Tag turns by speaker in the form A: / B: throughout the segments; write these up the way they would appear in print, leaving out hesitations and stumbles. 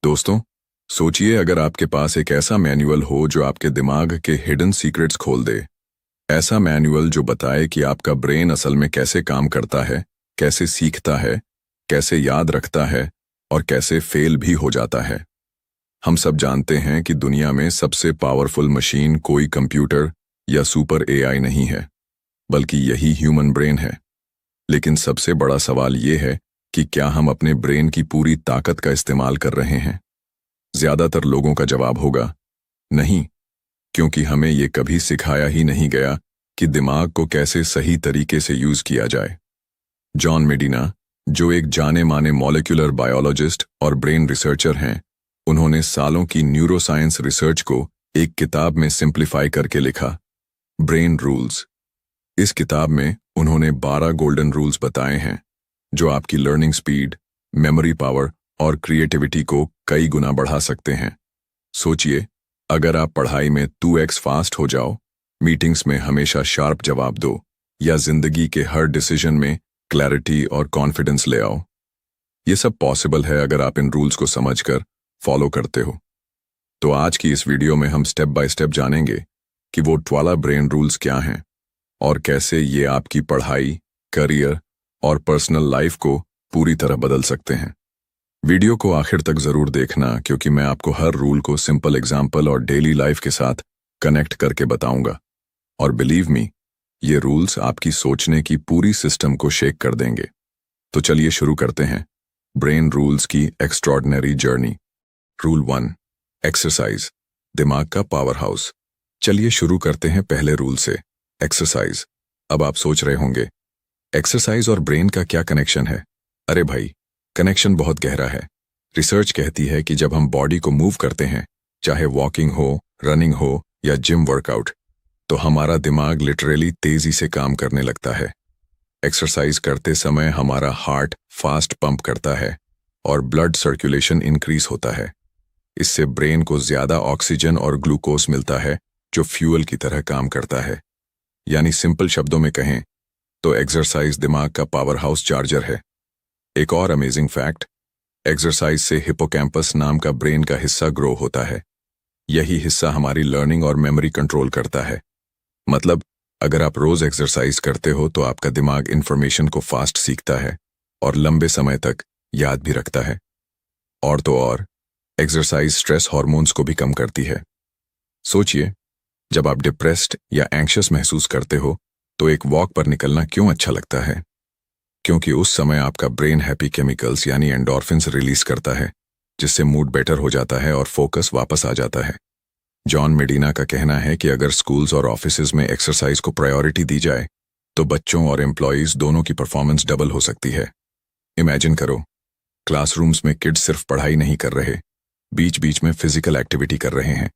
A: दोस्तों, सोचिए अगर आपके पास एक ऐसा मैनुअल हो जो आपके दिमाग के हिडन सीक्रेट्स खोल दे। ऐसा मैनुअल जो बताए कि आपका ब्रेन असल में कैसे काम करता है, कैसे सीखता है, कैसे याद रखता है और कैसे फेल भी हो जाता है। हम सब जानते हैं कि दुनिया में सबसे पावरफुल मशीन कोई कंप्यूटर या सुपर एआई नहीं है, बल्कि यही ह्यूमन ब्रेन है। लेकिन सबसे बड़ा सवाल ये है कि क्या हम अपने ब्रेन की पूरी ताकत का इस्तेमाल कर रहे हैं? ज्यादातर लोगों का जवाब होगा नहीं, क्योंकि हमें ये कभी सिखाया ही नहीं गया कि दिमाग को कैसे सही तरीके से यूज किया जाए। जॉन मेडिना, जो एक जाने माने मॉलिक्यूलर बायोलॉजिस्ट और ब्रेन रिसर्चर हैं, उन्होंने सालों की न्यूरोसाइंस रिसर्च को एक किताब में सिंप्लीफाई करके लिखा, ब्रेन रूल्स। इस किताब में उन्होंने 12 गोल्डन रूल्स बताए हैं जो आपकी लर्निंग स्पीड, मेमोरी पावर और क्रिएटिविटी को कई गुना बढ़ा सकते हैं। सोचिए, अगर आप पढ़ाई में 2x फास्ट हो जाओ, मीटिंग्स में हमेशा शार्प जवाब दो या जिंदगी के हर डिसीजन में क्लैरिटी और कॉन्फिडेंस ले आओ। ये सब पॉसिबल है अगर आप इन रूल्स को समझकर फॉलो करते हो। तो आज की इस वीडियो में हम स्टेप बाय स्टेप जानेंगे कि वो 12 ब्रेन रूल्स क्या हैं और कैसे ये आपकी पढ़ाई, करियर और पर्सनल लाइफ को पूरी तरह बदल सकते हैं। वीडियो को आखिर तक जरूर देखना, क्योंकि मैं आपको हर रूल को सिंपल एग्जाम्पल और डेली लाइफ के साथ कनेक्ट करके बताऊंगा। और बिलीव मी, ये रूल्स आपकी सोचने की पूरी सिस्टम को शेक कर देंगे। तो चलिए शुरू करते हैं ब्रेन रूल्स की एक्स्ट्रॉर्डिनरी जर्नी। रूल 1, एक्सरसाइज, दिमाग का पावर हाउस। चलिए शुरू करते हैं पहले रूल से, एक्सरसाइज। अब आप सोच रहे होंगे, एक्सरसाइज और ब्रेन का क्या कनेक्शन है? अरे भाई, कनेक्शन बहुत गहरा है। रिसर्च कहती है कि जब हम बॉडी को मूव करते हैं, चाहे वॉकिंग हो, रनिंग हो या जिम वर्कआउट, तो हमारा दिमाग लिटरली तेजी से काम करने लगता है। एक्सरसाइज करते समय हमारा हार्ट फास्ट पंप करता है और ब्लड सर्कुलेशन इंक्रीज होता है। इससे ब्रेन को ज्यादा ऑक्सीजन और ग्लूकोज मिलता है, जो फ्यूल की तरह काम करता है। यानी सिंपल शब्दों में कहें तो एक्सरसाइज दिमाग का पावर हाउस चार्जर है। एक और अमेजिंग फैक्ट, एक्सरसाइज से हिपोकैम्पस नाम का ब्रेन का हिस्सा ग्रो होता है। यही हिस्सा हमारी लर्निंग और मेमोरी कंट्रोल करता है। मतलब, अगर आप रोज एक्सरसाइज करते हो तो आपका दिमाग इंफॉर्मेशन को फास्ट सीखता है और लंबे समय तक याद भी रखता है। और तो और, एक्सरसाइज स्ट्रेस हार्मोन्स को भी कम करती है। सोचिए, जब आप डिप्रेस्ड या एंग्शियस महसूस करते हो तो एक वॉक पर निकलना क्यों अच्छा लगता है? क्योंकि उस समय आपका ब्रेन हैप्पी केमिकल्स यानी एंडोर्फिन्स रिलीज करता है, जिससे मूड बेटर हो जाता है और फोकस वापस आ जाता है। जॉन मेडिना का कहना है कि अगर स्कूल्स और ऑफिसेज में एक्सरसाइज को प्रायोरिटी दी जाए तो बच्चों और एम्प्लॉयज दोनों की परफॉर्मेंस डबल हो सकती है। इमेजिन करो, क्लासरूम्स में किड्स सिर्फ पढ़ाई नहीं कर रहे, बीच बीच में फिजिकल एक्टिविटी कर रहे हैं।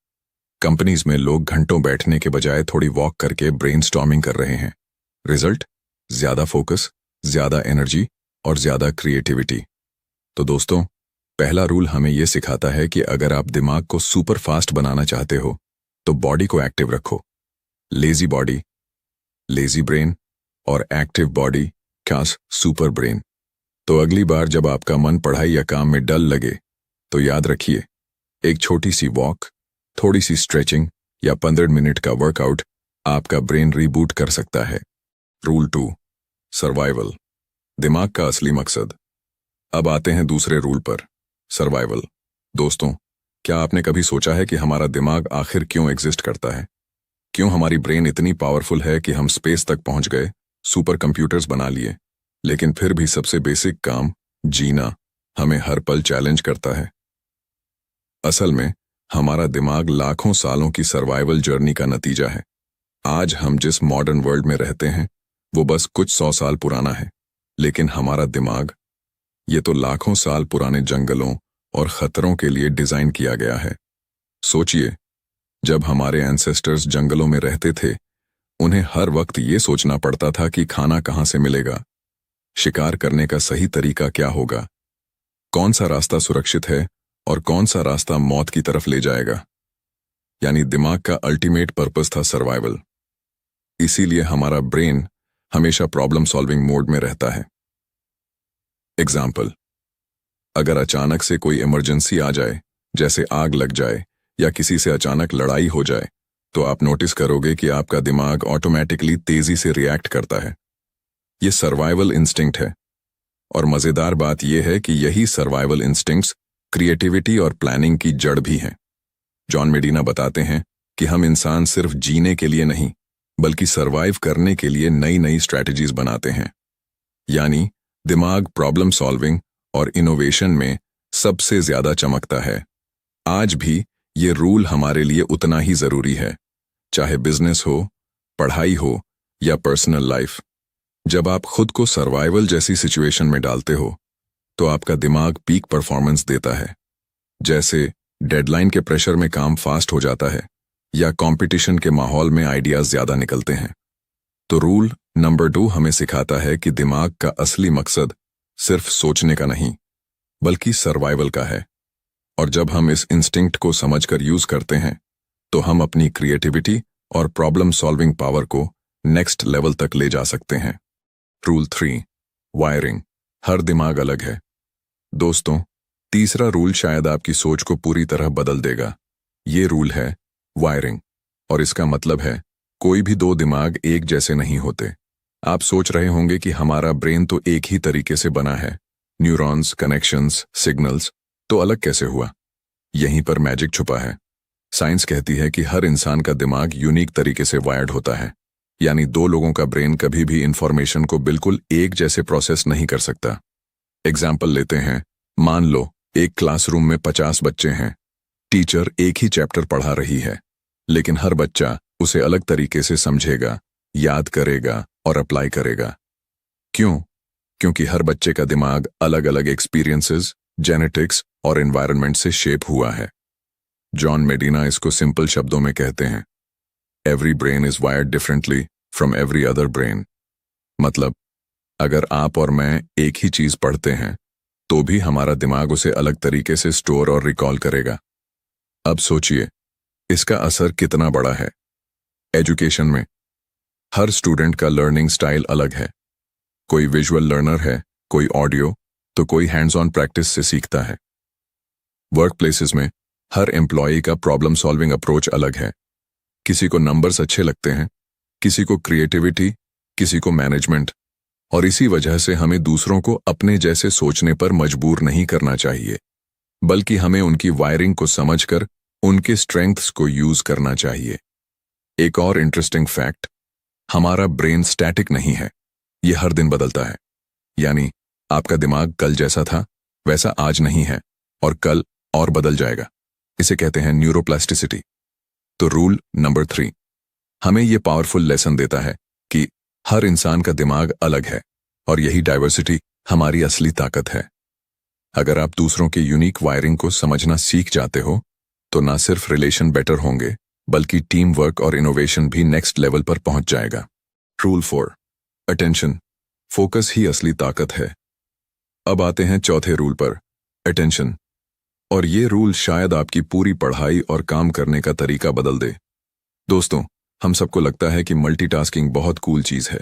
A: कंपनीज में लोग घंटों बैठने के बजाय थोड़ी वॉक करके ब्रेनस्टॉर्मिंग कर रहे हैं। रिजल्ट, ज्यादा फोकस, ज्यादा एनर्जी और ज्यादा क्रिएटिविटी। तो दोस्तों, पहला रूल हमें यह सिखाता है कि अगर आप दिमाग को सुपर फास्ट बनाना चाहते हो तो बॉडी को एक्टिव रखो। लेजी बॉडी लेजी ब्रेन और एक्टिव बॉडी खास सुपर ब्रेन। तो अगली बार जब आपका मन पढ़ाई या काम में डल लगे तो याद रखिए, एक छोटी सी वॉक, थोड़ी सी स्ट्रेचिंग या 15 मिनट का वर्कआउट आपका ब्रेन रीबूट कर सकता है। रूल 2, सर्वाइवल, दिमाग का असली मकसद। अब आते हैं दूसरे रूल पर, सर्वाइवल। दोस्तों, क्या आपने कभी सोचा है कि हमारा दिमाग आखिर क्यों एग्जिस्ट करता है? क्यों हमारी ब्रेन इतनी पावरफुल है कि हम स्पेस तक पहुंच गए, सुपर कंप्यूटर्स बना लिए, लेकिन फिर भी सबसे बेसिक काम, जीना, हमें हर पल चैलेंज करता है? असल में हमारा दिमाग लाखों सालों की सर्वाइवल जर्नी का नतीजा है। आज हम जिस मॉडर्न वर्ल्ड में रहते हैं वो बस कुछ 100 साल पुराना है, लेकिन हमारा दिमाग, ये तो लाखों साल पुराने जंगलों और खतरों के लिए डिजाइन किया गया है। सोचिए, जब हमारे एंसेस्टर्स जंगलों में रहते थे, उन्हें हर वक्त ये सोचना पड़ता था कि खाना कहाँ से मिलेगा, शिकार करने का सही तरीका क्या होगा, कौन सा रास्ता सुरक्षित है और कौन सा रास्ता मौत की तरफ ले जाएगा। यानी दिमाग का अल्टीमेट पर्पस था सर्वाइवल। इसीलिए हमारा ब्रेन हमेशा प्रॉब्लम सॉल्विंग मोड में रहता है। एग्जाम्पल, अगर अचानक से कोई इमरजेंसी आ जाए, जैसे आग लग जाए या किसी से अचानक लड़ाई हो जाए, तो आप नोटिस करोगे कि आपका दिमाग ऑटोमेटिकली तेजी से रिएक्ट करता है। ये सर्वाइवल इंस्टिंक्ट है। और मजेदार बात यह है कि यही सर्वाइवल इंस्टिंक्ट्स क्रिएटिविटी और प्लानिंग की जड़ भी हैं। जॉन मेडिना बताते हैं कि हम इंसान सिर्फ जीने के लिए नहीं, बल्कि सर्वाइव करने के लिए नई नई स्ट्रैटेजीज बनाते हैं। यानी दिमाग प्रॉब्लम सॉल्विंग और इनोवेशन में सबसे ज्यादा चमकता है। आज भी ये रूल हमारे लिए उतना ही जरूरी है, चाहे बिजनेस हो, पढ़ाई हो या पर्सनल लाइफ। जब आप खुद को सर्वाइवल जैसी सिचुएशन में डालते हो, तो आपका दिमाग पीक परफॉर्मेंस देता है। जैसे डेडलाइन के प्रेशर में काम फास्ट हो जाता है या कंपटीशन के माहौल में आइडियाज ज्यादा निकलते हैं। तो रूल नंबर 2 हमें सिखाता है कि दिमाग का असली मकसद सिर्फ सोचने का नहीं, बल्कि सर्वाइवल का है। और जब हम इस इंस्टिंक्ट को समझकर यूज करते हैं, तो हम अपनी क्रिएटिविटी और प्रॉब्लम सॉल्विंग पावर को नेक्स्ट लेवल तक ले जा सकते हैं। Rule 3 wiring. हर दिमाग अलग है। दोस्तों, तीसरा रूल शायद आपकी सोच को पूरी तरह बदल देगा। ये रूल है वायरिंग, और इसका मतलब है कोई भी दो दिमाग एक जैसे नहीं होते। आप सोच रहे होंगे कि हमारा ब्रेन तो एक ही तरीके से बना है, न्यूरॉन्स, कनेक्शंस, सिग्नल्स तो अलग कैसे हुआ? यहीं पर मैजिक छुपा है। साइंस कहती है कि हर इंसान का दिमाग यूनिक तरीके से वायर्ड होता है। यानी दो लोगों का ब्रेन कभी भी इंफॉर्मेशन को बिल्कुल एक जैसे प्रोसेस नहीं कर सकता। एग्जाम्पल लेते हैं। मान लो एक क्लासरूम में 50 बच्चे हैं। टीचर एक ही चैप्टर पढ़ा रही है, लेकिन हर बच्चा उसे अलग तरीके से समझेगा, याद करेगा और अप्लाई करेगा। क्यों? क्योंकि हर बच्चे का दिमाग अलग अलग एक्सपीरियंसेस, जेनेटिक्स और एनवायरनमेंट से शेप हुआ है। जॉन मेडिना इसको सिंपल शब्दों में कहते हैं, every brain is wired differently from every other brain. मतलब, अगर आप और मैं एक ही चीज पढ़ते हैं, तो भी हमारा दिमाग उसे अलग तरीके से स्टोर और रिकॉल करेगा। अब सोचिए, इसका असर कितना बड़ा है। एजुकेशन में हर स्टूडेंट का लर्निंग स्टाइल अलग है। कोई विजुअल लर्नर है, कोई ऑडियो, तो कोई हैंड्स ऑन प्रैक्टिस से सीखता है। वर्क प्लेसेस में हर एम्प्लॉय का प्रॉब्लम सॉल्विंग अप्रोच अलग है। किसी को नंबर्स अच्छे लगते हैं, किसी को क्रिएटिविटी, किसी को मैनेजमेंट। और इसी वजह से हमें दूसरों को अपने जैसे सोचने पर मजबूर नहीं करना चाहिए, बल्कि हमें उनकी वायरिंग को समझकर उनके स्ट्रेंथ्स को यूज करना चाहिए। एक और इंटरेस्टिंग फैक्ट, हमारा ब्रेन स्टैटिक नहीं है, ये हर दिन बदलता है। यानी आपका दिमाग कल जैसा था वैसा आज नहीं है, और कल और बदल जाएगा। इसे कहते हैं न्यूरोप्लास्टिसिटी। तो रूल नंबर 3 हमें यह पावरफुल लेसन देता है कि हर इंसान का दिमाग अलग है, और यही डाइवर्सिटी हमारी असली ताकत है। अगर आप दूसरों के यूनिक वायरिंग को समझना सीख जाते हो, तो ना सिर्फ रिलेशन बेटर होंगे, बल्कि टीम वर्क और इनोवेशन भी नेक्स्ट लेवल पर पहुंच जाएगा। Rule 4 attention. फोकस ही असली ताकत है। अब आते हैं चौथे रूल पर, अटेंशन। और ये रूल शायद आपकी पूरी पढ़ाई और काम करने का तरीका बदल दे। दोस्तों, हम सबको लगता है कि मल्टीटास्किंग बहुत कूल चीज है।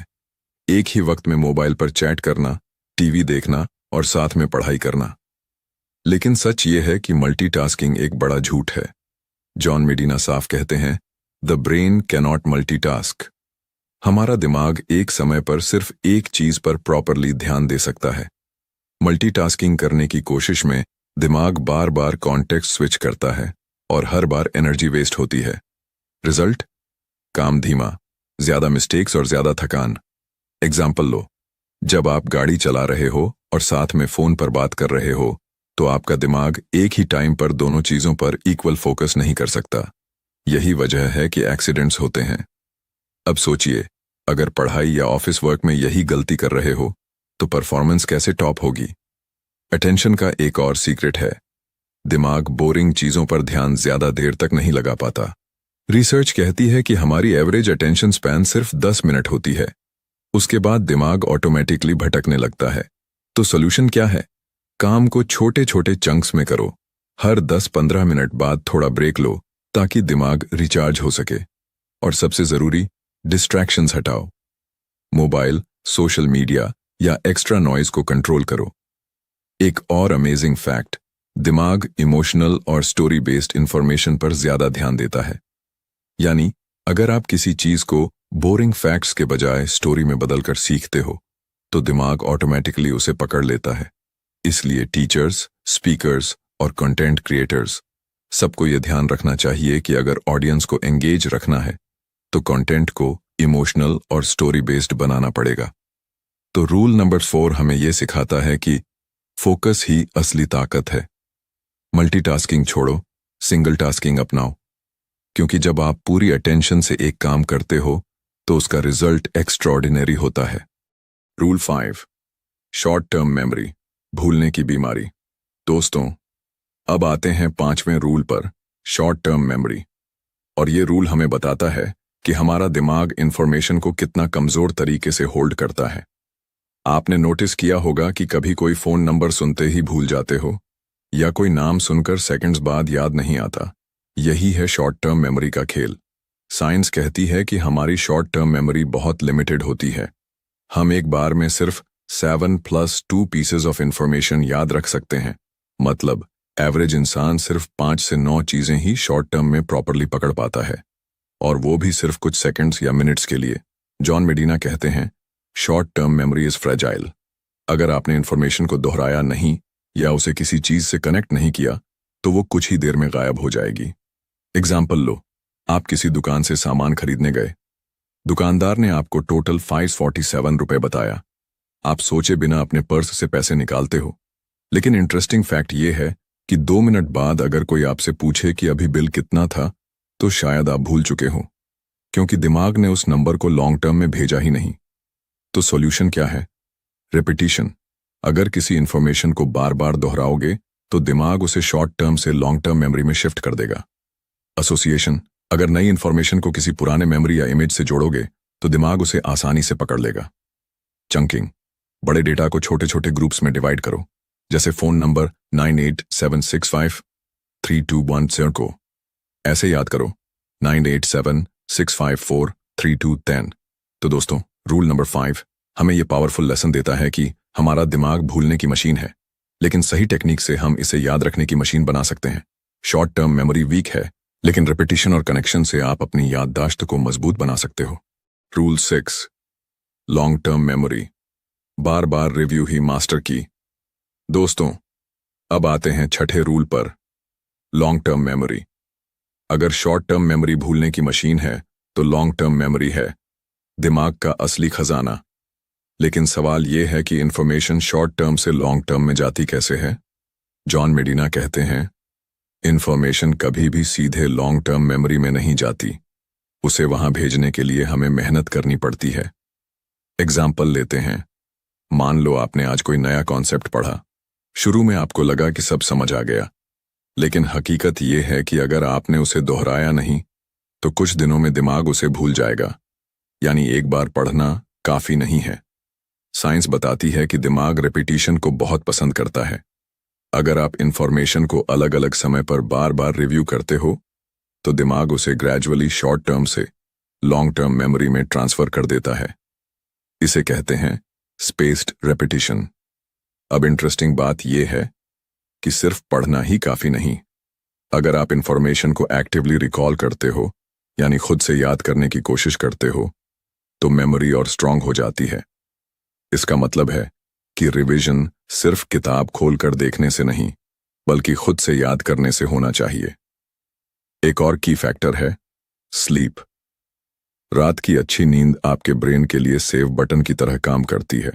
A: एक ही वक्त में मोबाइल पर चैट करना, टीवी देखना और साथ में पढ़ाई करना। लेकिन सच ये है कि मल्टीटास्किंग एक बड़ा झूठ है। जॉन मेडिना साफ कहते हैं, द ब्रेन कैनॉट मल्टीटास्क। हमारा दिमाग एक समय पर सिर्फ एक चीज पर प्रॉपरली ध्यान दे सकता है। मल्टीटास्किंग करने की कोशिश में दिमाग बार बार कॉन्टेक्स्ट स्विच करता है और हर बार एनर्जी वेस्ट होती है। रिजल्ट? काम धीमा, ज्यादा मिस्टेक्स और ज्यादा थकान। एग्जाम्पल लो, जब आप गाड़ी चला रहे हो और साथ में फोन पर बात कर रहे हो, तो आपका दिमाग एक ही टाइम पर दोनों चीजों पर इक्वल फोकस नहीं कर सकता। यही वजह है कि एक्सीडेंट्स होते हैं। अब सोचिए, अगर पढ़ाई या ऑफिस वर्क में यही गलती कर रहे हो, तो परफॉर्मेंस कैसे टॉप होगी? अटेंशन का एक और सीक्रेट है, दिमाग बोरिंग चीजों पर ध्यान ज्यादा देर तक नहीं लगा पाता। रिसर्च कहती है कि हमारी एवरेज अटेंशन स्पैन सिर्फ 10 मिनट होती है। उसके बाद दिमाग ऑटोमेटिकली भटकने लगता है। तो सोल्यूशन क्या है? काम को छोटे छोटे चंक्स में करो। हर 10-15 मिनट बाद थोड़ा ब्रेक लो, ताकि दिमाग रिचार्ज हो सके। और सबसे जरूरी, डिस्ट्रैक्शंस हटाओ। मोबाइल, सोशल मीडिया या एक्स्ट्रा नॉइज को कंट्रोल करो। एक और अमेजिंग फैक्ट, दिमाग इमोशनल और स्टोरी बेस्ड इंफॉर्मेशन पर ज्यादा ध्यान देता है। यानी अगर आप किसी चीज को बोरिंग फैक्ट्स के बजाय स्टोरी में बदलकर सीखते हो तो दिमाग ऑटोमेटिकली उसे पकड़ लेता है। इसलिए टीचर्स, स्पीकर्स और कंटेंट क्रिएटर्स सबको यह ध्यान रखना चाहिए कि अगर ऑडियंस को एंगेज रखना है तो कंटेंट को इमोशनल और स्टोरी बेस्ड बनाना पड़ेगा। तो रूल नंबर 4 हमें यह सिखाता है कि फोकस ही असली ताकत है। मल्टीटास्किंग छोड़ो, सिंगल टास्किंग अपनाओ, क्योंकि जब आप पूरी अटेंशन से एक काम करते हो तो उसका रिजल्ट एक्स्ट्राऑर्डिनरी होता है। रूल 5, शॉर्ट टर्म मेमोरी, भूलने की बीमारी। दोस्तों, अब आते हैं 5वें रूल पर, शॉर्ट टर्म मेमोरी। और ये रूल हमें बताता है कि हमारा दिमाग इंफॉर्मेशन को कितना कमजोर तरीके से होल्ड करता है। आपने नोटिस किया होगा कि कभी कोई फोन नंबर सुनते ही भूल जाते हो या कोई नाम सुनकर सेकंड्स बाद याद नहीं आता। यही है शॉर्ट टर्म मेमोरी का खेल। साइंस कहती है कि हमारी शॉर्ट टर्म मेमोरी बहुत लिमिटेड होती है। हम एक बार में सिर्फ 7+2 पीसेज ऑफ इंफॉर्मेशन याद रख सकते हैं। मतलब एवरेज इंसान सिर्फ 5 से 9 चीजें ही शॉर्ट टर्म में प्रॉपरली पकड़ पाता है, और वो भी सिर्फ कुछ सेकंड्स या मिनट्स के लिए। जॉन मेडिना कहते हैं, short term memory is fragile. अगर आपने इंफॉर्मेशन को दोहराया नहीं या उसे किसी चीज से कनेक्ट नहीं किया तो वो कुछ ही देर में गायब हो जाएगी। एग्जाम्पल लो, आप किसी दुकान से सामान खरीदने गए। दुकानदार ने आपको टोटल 547 रुपए बताया। आप सोचे बिना अपने पर्स से पैसे निकालते हो। लेकिन इंटरेस्टिंग फैक्ट ये है कि 2 मिनट बाद अगर कोई आपसे पूछे कि अभी बिल कितना था तो शायद आप भूल चुके हो, क्योंकि दिमाग ने उस नंबर को लॉन्ग टर्म में भेजा ही नहीं। तो सॉल्यूशन क्या है? रिपीटिशन। अगर किसी इंफॉर्मेशन को बार बार दोहराओगे तो दिमाग उसे शॉर्ट टर्म से लॉन्ग टर्म मेमोरी में शिफ्ट कर देगा। एसोसिएशन। अगर नई इंफॉर्मेशन को किसी पुराने मेमोरी या इमेज से जोड़ोगे तो दिमाग उसे आसानी से पकड़ लेगा। चंकिंग। बड़े डेटा को छोटे छोटे ग्रुप्स में डिवाइड करो, जैसे फोन नंबर 98765321 को ऐसे याद करो, 9876543210। तो दोस्तों, रूल नंबर 5 हमें यह पावरफुल लेसन देता है कि हमारा दिमाग भूलने की मशीन है, लेकिन सही टेक्निक से हम इसे याद रखने की मशीन बना सकते हैं। शॉर्ट टर्म मेमोरी वीक है, लेकिन रिपीटिशन और कनेक्शन से आप अपनी याददाश्त को मजबूत बना सकते हो। रूल 6, लॉन्ग टर्म मेमोरी, बार बार रिव्यू ही मास्टर की। दोस्तों, अब आते हैं 6ठे रूल पर, लॉन्ग टर्म मेमोरी। अगर शॉर्ट टर्म मेमोरी भूलने की मशीन है तो लॉन्ग टर्म मेमोरी है दिमाग का असली खजाना। लेकिन सवाल यह है कि इंफॉर्मेशन शॉर्ट टर्म से लॉन्ग टर्म में जाती कैसे है? जॉन मेडिना कहते हैं, इंफॉर्मेशन कभी भी सीधे लॉन्ग टर्म मेमोरी में नहीं जाती। उसे वहां भेजने के लिए हमें मेहनत करनी पड़ती है। एग्जाम्पल लेते हैं। मान लो आपने आज कोई नया कॉन्सेप्ट पढ़ा। शुरू में आपको लगा कि सब समझ आ गया, लेकिन हकीकत यह है कि अगर आपने उसे दोहराया नहीं तो कुछ दिनों में दिमाग उसे भूल जाएगा। यानी एक बार पढ़ना काफी नहीं है। साइंस बताती है कि दिमाग रिपीटिशन को बहुत पसंद करता है। अगर आप इंफॉर्मेशन को अलग अलग समय पर बार बार रिव्यू करते हो तो दिमाग उसे ग्रेजुअली शॉर्ट टर्म से लॉन्ग टर्म मेमोरी में ट्रांसफर कर देता है। इसे कहते हैं स्पेस्ड रेपिटिशन। अब इंटरेस्टिंग बात यह है कि सिर्फ पढ़ना ही काफी नहीं। अगर आप इंफॉर्मेशन को एक्टिवली रिकॉल करते हो, यानी खुद से याद करने की कोशिश करते हो, तो मेमोरी और स्ट्रांग हो जाती है। इसका मतलब है कि रिवीजन सिर्फ किताब खोलकर देखने से नहीं, बल्कि खुद से याद करने से होना चाहिए। एक और की फैक्टर है स्लीप। रात की अच्छी नींद आपके ब्रेन के लिए सेव बटन की तरह काम करती है।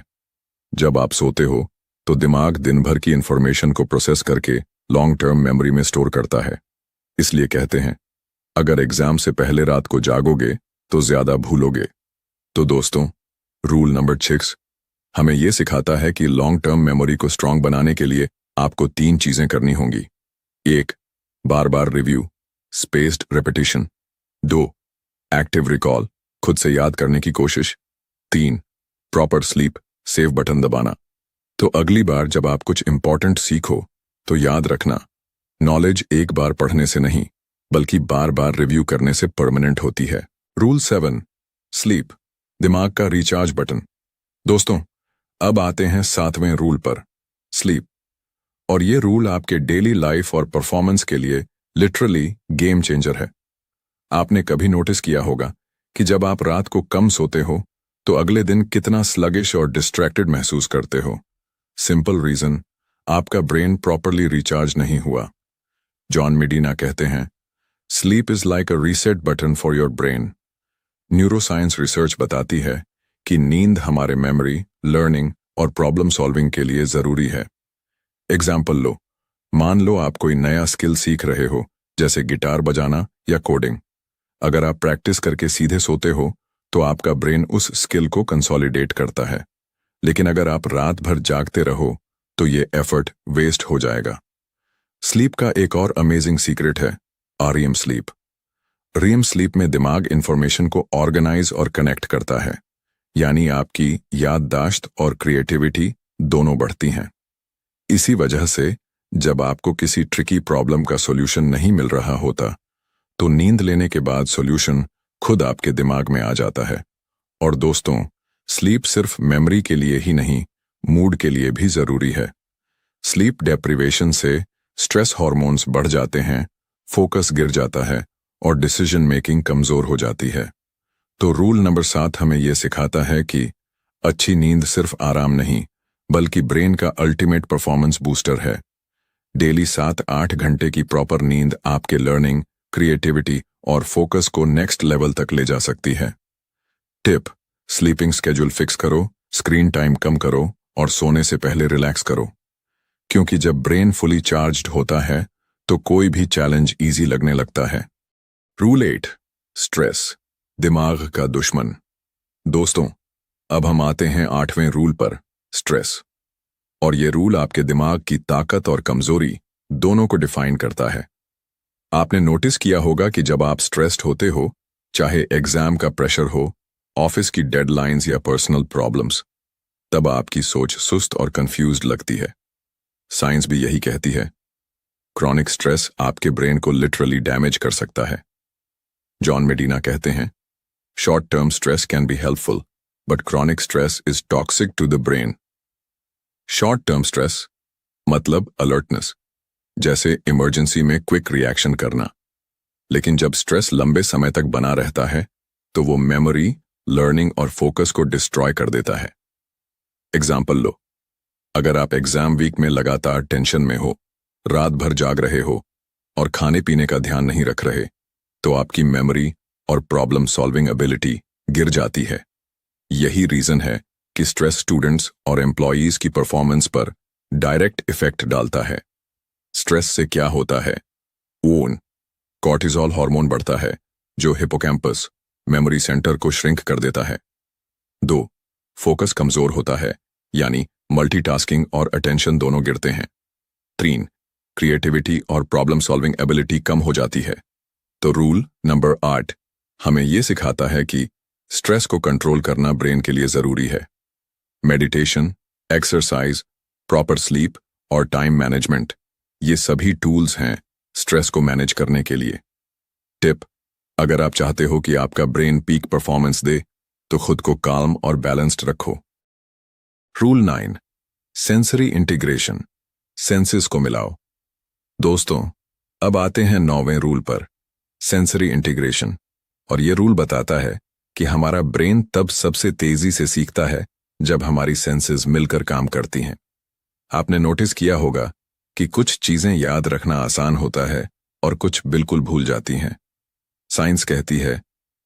A: जब आप सोते हो तो दिमाग दिन भर की इंफॉर्मेशन को प्रोसेस करके लॉन्ग टर्म मेमोरी में स्टोर करता है। इसलिए कहते हैं, अगर एग्जाम से पहले रात को जागोगे तो ज्यादा भूलोगे। तो दोस्तों, रूल नंबर 6 हमें यह सिखाता है कि लॉन्ग टर्म मेमोरी को स्ट्रांग बनाने के लिए आपको 3 चीजें करनी होंगी। 1, बार बार review, spaced repetition. 2, active recall, खुद से याद करने की कोशिश। 3, प्रॉपर स्लीप, सेव बटन दबाना। तो अगली बार जब आप कुछ इंपॉर्टेंट सीखो तो याद रखना, नॉलेज एक बार पढ़ने से नहीं बल्कि बार बार रिव्यू करने से परमानेंट होती है। रूल 7, स्लीप, दिमाग का रिचार्ज बटन। दोस्तों, अब आते हैं 7वें रूल पर, स्लीप। और ये रूल आपके डेली लाइफ और परफॉर्मेंस के लिए लिटरली गेम चेंजर है। आपने कभी नोटिस किया होगा कि जब आप रात को कम सोते हो तो अगले दिन कितना स्लगिश और डिस्ट्रैक्टेड महसूस करते हो। सिंपल रीजन, आपका ब्रेन प्रॉपरली रिचार्ज नहीं हुआ। जॉन मेडिना कहते हैं, sleep is like a reset button for your brain. Neuroscience research बताती है कि नींद हमारे मेमोरी, लर्निंग और प्रॉब्लम सॉल्विंग के लिए जरूरी है। एग्जाम्पल लो, मान लो आप कोई नया स्किल सीख रहे हो, जैसे गिटार बजाना या कोडिंग। अगर आप प्रैक्टिस करके सीधे सोते हो तो आपका ब्रेन उस स्किल को कंसोलिडेट करता है, लेकिन अगर आप रात भर जागते रहो तो ये एफर्ट वेस्ट हो जाएगा। स्लीप का एक और अमेजिंग सीक्रेट है, आरईएम स्लीप। REM स्लीप में दिमाग इंफॉर्मेशन को ऑर्गेनाइज और कनेक्ट करता है, यानी आपकी याददाश्त और क्रिएटिविटी दोनों बढ़ती हैं। इसी वजह से जब आपको किसी ट्रिकी प्रॉब्लम का सॉल्यूशन नहीं मिल रहा होता तो नींद लेने के बाद सॉल्यूशन खुद आपके दिमाग में आ जाता है। और दोस्तों, स्लीप सिर्फ मेमोरी के लिए ही नहीं, मूड के लिए भी जरूरी है। स्लीप डेप्रिवेशन से स्ट्रेस हार्मोन्स बढ़ जाते हैं, फोकस गिर जाता है और डिसीजन मेकिंग कमजोर हो जाती है। तो रूल नंबर 7 हमें यह सिखाता है कि अच्छी नींद सिर्फ आराम नहीं, बल्कि ब्रेन का अल्टीमेट परफॉर्मेंस बूस्टर है। डेली 7-8 घंटे की प्रॉपर नींद आपके लर्निंग, क्रिएटिविटी और फोकस को नेक्स्ट लेवल तक ले जा सकती है। टिप, स्लीपिंग स्केड्यूल फिक्स करो, स्क्रीन टाइम कम करो और सोने से पहले रिलैक्स करो, क्योंकि जब ब्रेन फुली चार्ज्ड होता है तो कोई भी चैलेंज इजी लगने लगता है। रूल 8, स्ट्रेस, दिमाग का दुश्मन। दोस्तों, अब हम आते हैं 8वें रूल पर, स्ट्रेस। और ये रूल आपके दिमाग की ताकत और कमजोरी दोनों को डिफाइन करता है। आपने नोटिस किया होगा कि जब आप स्ट्रेस्ड होते हो, चाहे एग्जाम का प्रेशर हो, ऑफिस की डेडलाइंस या पर्सनल प्रॉब्लम्स, तब आपकी सोच सुस्त और कंफ्यूज्ड लगती है। साइंस भी यही कहती है, क्रॉनिक स्ट्रेस आपके ब्रेन को लिटरली डैमेज कर सकता है। जॉन मेडिना कहते हैं, short term stress can be helpful, but chronic stress is toxic to the brain. Short term stress मतलब अलर्टनेस, जैसे इमरजेंसी में क्विक रिएक्शन करना। लेकिन जब स्ट्रेस लंबे समय तक बना रहता है तो वो मेमोरी, लर्निंग और फोकस को डिस्ट्रॉय कर देता है। एग्जाम्पल लो, अगर आप एग्जाम वीक में लगातार टेंशन में हो, रात भर जाग रहे हो और खाने पीने का ध्यान नहीं रख रहे, तो आपकी मेमोरी और प्रॉब्लम सॉल्विंग एबिलिटी गिर जाती है। यही रीजन है कि स्ट्रेस स्टूडेंट्स और एम्प्लॉयज की परफॉर्मेंस पर डायरेक्ट इफेक्ट डालता है। स्ट्रेस से क्या होता है? कॉर्टिसोल हार्मोन बढ़ता है, जो हिपोकैम्पस, मेमोरी सेंटर को श्रिंक कर देता है। 2, फोकस कमजोर होता है, यानी मल्टीटास्किंग और अटेंशन दोनों गिरते हैं। 3, क्रिएटिविटी और प्रॉब्लम सॉल्विंग एबिलिटी कम हो जाती है। तो रूल नंबर 8 हमें यह सिखाता है कि स्ट्रेस को कंट्रोल करना ब्रेन के लिए जरूरी है। मेडिटेशन, एक्सरसाइज, प्रॉपर स्लीप और टाइम मैनेजमेंट, ये सभी टूल्स हैं स्ट्रेस को मैनेज करने के लिए। टिप, अगर आप चाहते हो कि आपका ब्रेन पीक परफॉर्मेंस दे तो खुद को काल्म और बैलेंस्ड रखो। रूल 9, सेंसरी इंटीग्रेशन, सेंसेस को मिलाओ। दोस्तों, अब आते हैं 9वें रूल पर, सेंसरी इंटीग्रेशन। और यह रूल बताता है कि हमारा ब्रेन तब सबसे तेजी से सीखता है जब हमारी सेंसेस मिलकर काम करती हैं। आपने नोटिस किया होगा कि कुछ चीजें याद रखना आसान होता है और कुछ बिल्कुल भूल जाती हैं। साइंस कहती है,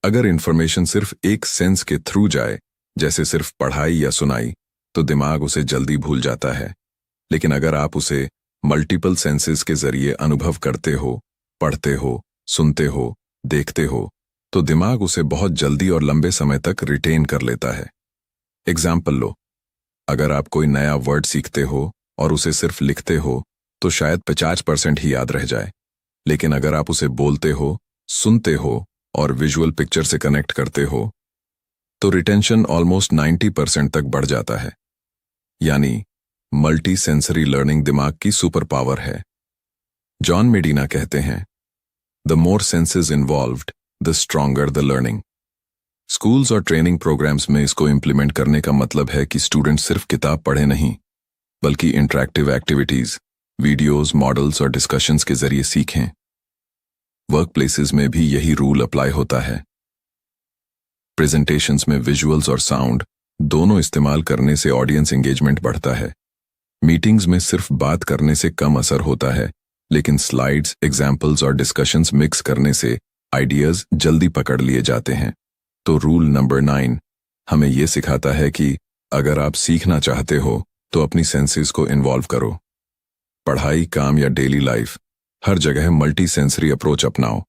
A: अगर इंफॉर्मेशन सिर्फ एक सेंस के थ्रू जाए, जैसे सिर्फ पढ़ाई या सुनाई, तो दिमाग उसे जल्दी भूल जाता है। लेकिन अगर आप उसे मल्टीपल सेंसेस के जरिए अनुभव करते हो, पढ़ते हो, सुनते हो, देखते हो, तो दिमाग उसे बहुत जल्दी और लंबे समय तक रिटेन कर लेता है। एग्जाम्पल लो, अगर आप कोई नया वर्ड सीखते हो और उसे सिर्फ लिखते हो तो शायद 50% ही याद रह जाए। लेकिन अगर आप उसे बोलते हो, सुनते हो और विजुअल पिक्चर से कनेक्ट करते हो तो रिटेंशन ऑलमोस्ट 90% तक बढ़ जाता है। यानी मल्टी सेंसरी लर्निंग दिमाग की सुपर पावर है। जॉन मेडिना कहते हैं, the more senses involved, the stronger the learning. Schools और ट्रेनिंग प्रोग्राम्स में इसको इम्प्लीमेंट करने का मतलब है कि स्टूडेंट सिर्फ किताब पढ़े नहीं, बल्कि इंटरैक्टिव एक्टिविटीज वीडियोस, मॉडल्स और डिस्कशंस के जरिए सीखें। वर्क प्लेसेस में भी यही रूल अप्लाई होता है। प्रेजेंटेशंस में विजुअल्स और साउंड दोनों इस्तेमाल करने से ऑडियंस एंगेजमेंट बढ़ता है। मीटिंग्स में सिर्फ बात करने से कम असर होता है, लेकिन स्लाइड्स, एग्जाम्पल्स और डिस्कशंस मिक्स करने से आइडियाज जल्दी पकड़ लिए जाते हैं। तो रूल नंबर 9 हमें यह सिखाता है कि अगर आप सीखना चाहते हो तो अपनी सेंसेस को इन्वॉल्व करो। पढ़ाई, काम या डेली लाइफ, हर जगह मल्टी सेंसरी अप्रोच अपनाओ,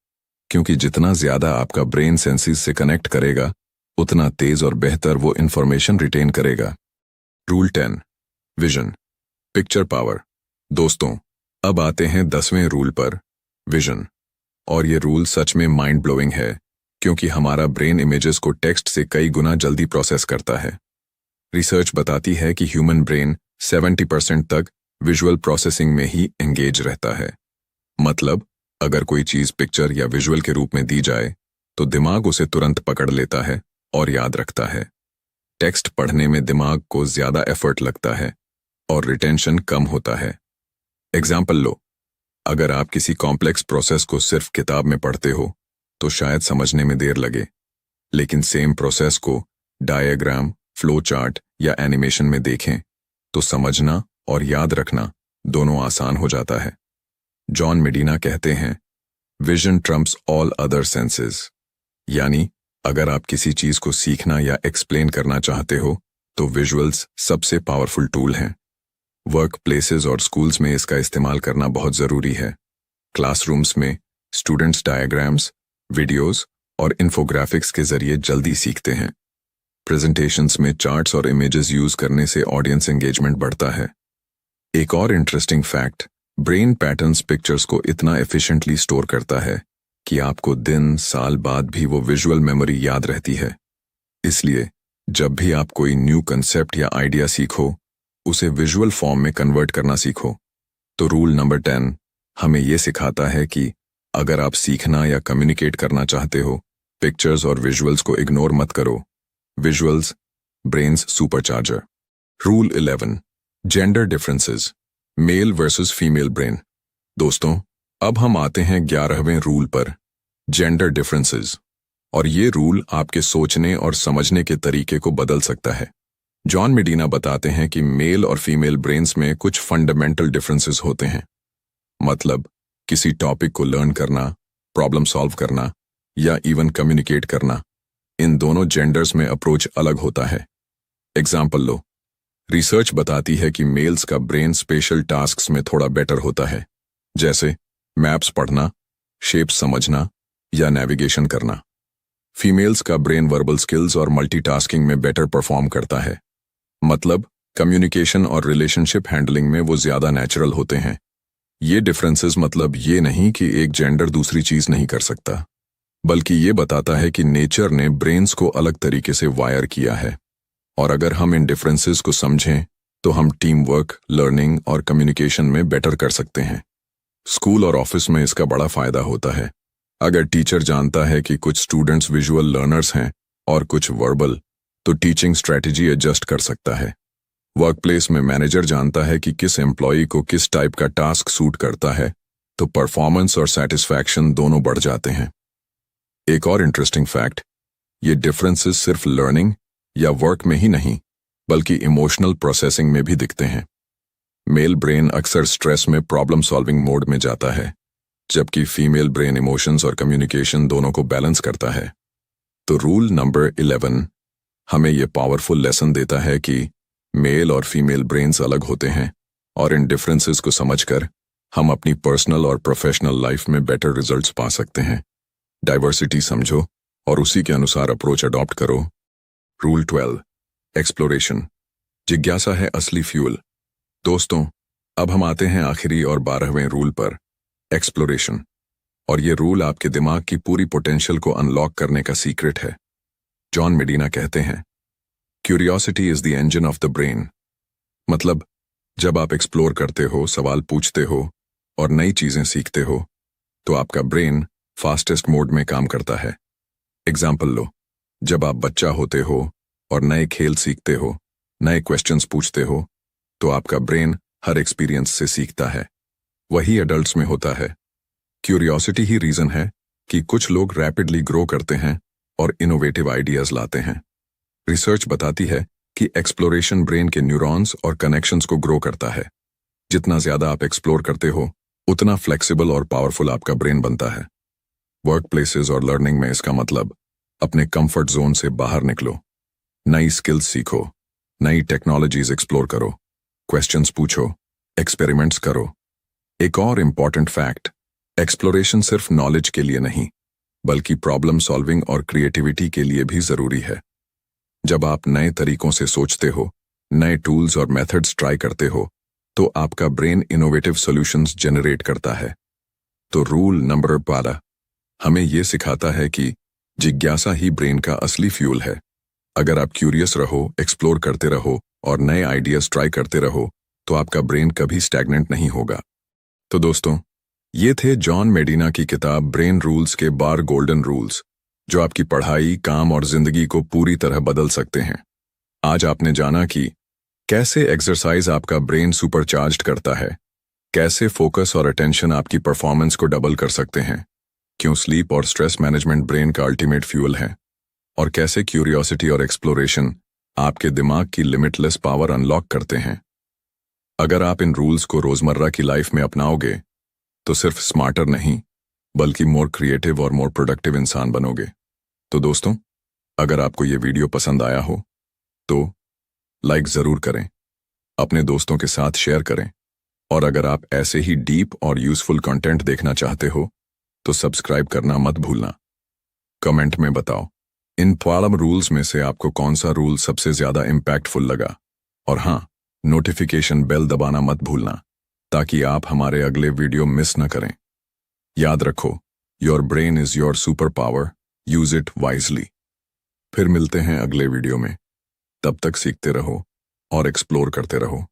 A: क्योंकि जितना ज्यादा आपका ब्रेन सेंसेस से कनेक्ट करेगा उतना तेज और बेहतर वो इंफॉर्मेशन रिटेन करेगा। Rule 10 vision, picture power. दोस्तों, अब आते हैं 10वें रूल पर, विजन। और ये रूल सच में माइंड ब्लोइंग है, क्योंकि हमारा ब्रेन इमेजेस को टेक्स्ट से कई गुना जल्दी प्रोसेस करता है। रिसर्च बताती है कि ह्यूमन ब्रेन 70% तक विजुअल प्रोसेसिंग में ही एंगेज रहता है। मतलब, अगर कोई चीज पिक्चर या विजुअल के रूप में दी जाए तो दिमाग उसे तुरंत पकड़ लेता है और याद रखता है। टेक्स्ट पढ़ने में दिमाग को ज्यादा एफर्ट लगता है और रिटेंशन कम होता है। एग्जाम्पल लो, अगर आप किसी कॉम्प्लेक्स प्रोसेस को सिर्फ किताब में पढ़ते हो तो शायद समझने में देर लगे, लेकिन सेम प्रोसेस को डायग्राम, फ्लो चार्ट या एनिमेशन में देखें तो समझना और याद रखना दोनों आसान हो जाता है। जॉन मेडिना कहते हैं, vision Trump's all other senses. यानी अगर आप किसी चीज को सीखना या एक्सप्लेन करना चाहते हो तो विजुअल्स सबसे पावरफुल टूल हैं। वर्क प्लेसेस और स्कूल्स में इसका इस्तेमाल करना बहुत जरूरी है। क्लासरूम्स में स्टूडेंट्स डायग्राम्स, वीडियोस और इन्फोग्राफिक्स के जरिए जल्दी सीखते हैं। प्रेजेंटेशंस में चार्ट्स और इमेजेस यूज करने से ऑडियंस एंगेजमेंट बढ़ता है। एक और interesting fact, brain patterns pictures को इतना एफिशिएंटली स्टोर करता है कि आपको दिन, साल बाद भी वो विजुअल मेमोरी याद रहती है। इसलिए जब भी आप कोई न्यू कंसेप्ट या आइडिया सीखो, उसे विजुअल फॉर्म में कन्वर्ट करना सीखो। तो रूल नंबर 10 हमें यह सिखाता है कि अगर आप सीखना या कम्युनिकेट करना चाहते हो, पिक्चर्स और विजुअल्स को इग्नोर मत करो। Visuals, brain's supercharger. Rule 11 gender differences, male versus female brain. दोस्तों, अब हम आते हैं 11वें रूल पर, जेंडर डिफरेंसेस। और ये रूल आपके सोचने और समझने के तरीके को बदल सकता है। जॉन मेडिना बताते हैं कि मेल और फीमेल ब्रेन्स में कुछ फंडामेंटल डिफरेंसेस होते हैं। मतलब, किसी टॉपिक को लर्न करना, प्रॉब्लम सॉल्व करना या इवन कम्युनिकेट करना, इन दोनों जेंडर्स में अप्रोच अलग होता है। एग्जाम्पल लो, रिसर्च बताती है कि मेल्स का ब्रेन स्पेशल टास्क्स में थोड़ा बेटर होता है, जैसे मैप्स पढ़ना, शेप्स समझना या नेविगेशन करना। फीमेल्स का ब्रेन वर्बल स्किल्स और मल्टीटास्किंग में बेटर परफॉर्म करता है। मतलब, कम्युनिकेशन और रिलेशनशिप हैंडलिंग में वो ज्यादा नेचुरल होते हैं। ये डिफरेंसेस मतलब ये नहीं कि एक जेंडर दूसरी चीज नहीं कर सकता, बल्कि ये बताता है कि नेचर ने ब्रेन्स को अलग तरीके से वायर किया है। और अगर हम इन डिफरेंसेस को समझें तो हम टीम वर्क, लर्निंग और कम्युनिकेशन में बेटर कर सकते हैं। स्कूल और ऑफिस में इसका बड़ा फायदा होता है। अगर टीचर जानता है कि कुछ स्टूडेंट्स विजुअल लर्नर्स हैं और कुछ वर्बल, तो टीचिंग स्ट्रेटजी एडजस्ट कर सकता है। वर्क प्लेस में मैनेजर जानता है कि किस एम्प्लॉई को किस टाइप का टास्क सूट करता है, तो परफॉर्मेंस और सेटिस्फैक्शन दोनों बढ़ जाते हैं। एक और इंटरेस्टिंग फैक्ट, ये डिफरेंसेस सिर्फ लर्निंग या वर्क में ही नहीं, बल्कि इमोशनल प्रोसेसिंग में भी दिखते हैं। मेल ब्रेन अक्सर स्ट्रेस में प्रॉब्लम सॉल्विंग मोड में जाता है, जबकि फीमेल ब्रेन इमोशंस और कम्युनिकेशन दोनों को बैलेंस करता है। तो रूल नंबर 11 हमें यह पावरफुल लेसन देता है कि मेल और फीमेल ब्रेन्स अलग होते हैं, और इन डिफरेंसेस को समझकर हम अपनी पर्सनल और प्रोफेशनल लाइफ में बेटर रिजल्ट्स पा सकते हैं। डाइवर्सिटी समझो और उसी के अनुसार अप्रोच अडॉप्ट करो। रूल 12 एक्सप्लोरेशन, जिज्ञासा है असली फ्यूल। दोस्तों, अब हम आते हैं आखिरी और 12वें रूल पर, एक्सप्लोरेशन। और ये रूल आपके दिमाग की पूरी पोटेंशियल को अनलॉक करने का सीक्रेट है। जॉन मेडिना कहते हैं, curiosity is the engine of the brain. मतलब, जब आप एक्सप्लोर करते हो, सवाल पूछते हो और नई चीजें सीखते हो, तो आपका ब्रेन फास्टेस्ट मोड में काम करता है। एग्जाम्पल लो, जब आप बच्चा होते हो और नए खेल सीखते हो, नए क्वेश्चंस पूछते हो, तो आपका ब्रेन हर एक्सपीरियंस से सीखता है। वही एडल्ट्स में होता है। क्यूरियोसिटी ही रीजन है कि कुछ लोग रैपिडली ग्रो करते हैं और इनोवेटिव आइडियाज लाते हैं। रिसर्च बताती है कि एक्सप्लोरेशन ब्रेन के न्यूरॉन्स और कनेक्शंस को ग्रो करता है। जितना ज्यादा आप एक्सप्लोर करते हो, उतना फ्लेक्सिबल और पावरफुल आपका ब्रेन बनता है। वर्क प्लेसेस और लर्निंग में इसका मतलब अपने कंफर्ट जोन से बाहर निकलो, नई स्किल्स सीखो, नई टेक्नोलॉजीज एक्सप्लोर करो, क्वेश्चंस पूछो, एक्सपेरिमेंट्स करो। एक और इम्पॉर्टेंट फैक्ट, एक्सप्लोरेशन सिर्फ नॉलेज के लिए नहीं, बल्कि प्रॉब्लम सॉल्विंग और क्रिएटिविटी के लिए भी जरूरी है। जब आप नए तरीकों से सोचते हो, नए टूल्स और मेथड्स ट्राई करते हो, तो आपका ब्रेन इनोवेटिव सॉल्यूशंस जनरेट करता है। तो रूल नंबर 12 हमें यह सिखाता है कि जिज्ञासा ही ब्रेन का असली फ्यूल है। अगर आप क्यूरियस रहो, एक्सप्लोर करते रहो और नए आइडियाज ट्राई करते रहो, तो आपका ब्रेन कभी स्टैग्नेंट नहीं होगा। तो दोस्तों, ये थे जॉन मेडिना की किताब ब्रेन रूल्स के 12 गोल्डन रूल्स, जो आपकी पढ़ाई, काम और जिंदगी को पूरी तरह बदल सकते हैं। आज आपने जाना कि कैसे एक्सरसाइज आपका ब्रेन सुपरचार्ज्ड करता है, कैसे फोकस और अटेंशन आपकी परफॉर्मेंस को डबल कर सकते हैं, क्यों स्लीप और स्ट्रेस मैनेजमेंट ब्रेन का अल्टीमेट फ्यूल है, और कैसे क्यूरियोसिटी और एक्सप्लोरेशन आपके दिमाग की लिमिटलेस पावर अनलॉक करते हैं। अगर आप इन रूल्स को रोजमर्रा की लाइफ में अपनाओगे, तो सिर्फ स्मार्टर नहीं, बल्कि मोर क्रिएटिव और मोर प्रोडक्टिव इंसान बनोगे। तो दोस्तों, अगर आपको ये वीडियो पसंद आया हो, तो लाइक जरूर करें, अपने दोस्तों के साथ शेयर करें, और अगर आप ऐसे ही डीप और यूजफुल कंटेंट देखना चाहते हो, तो सब्सक्राइब करना मत भूलना। कमेंट में बताओ, इन 12 रूल्स में से आपको कौन सा रूल सबसे ज्यादा इम्पैक्टफुल लगा। और हाँ, नोटिफिकेशन बेल दबाना मत भूलना, ताकि आप हमारे अगले वीडियो मिस न करें। याद रखो, your brain is your super power, use it wisely. फिर मिलते हैं अगले वीडियो में। तब तक सीखते रहो और एक्सप्लोर करते रहो।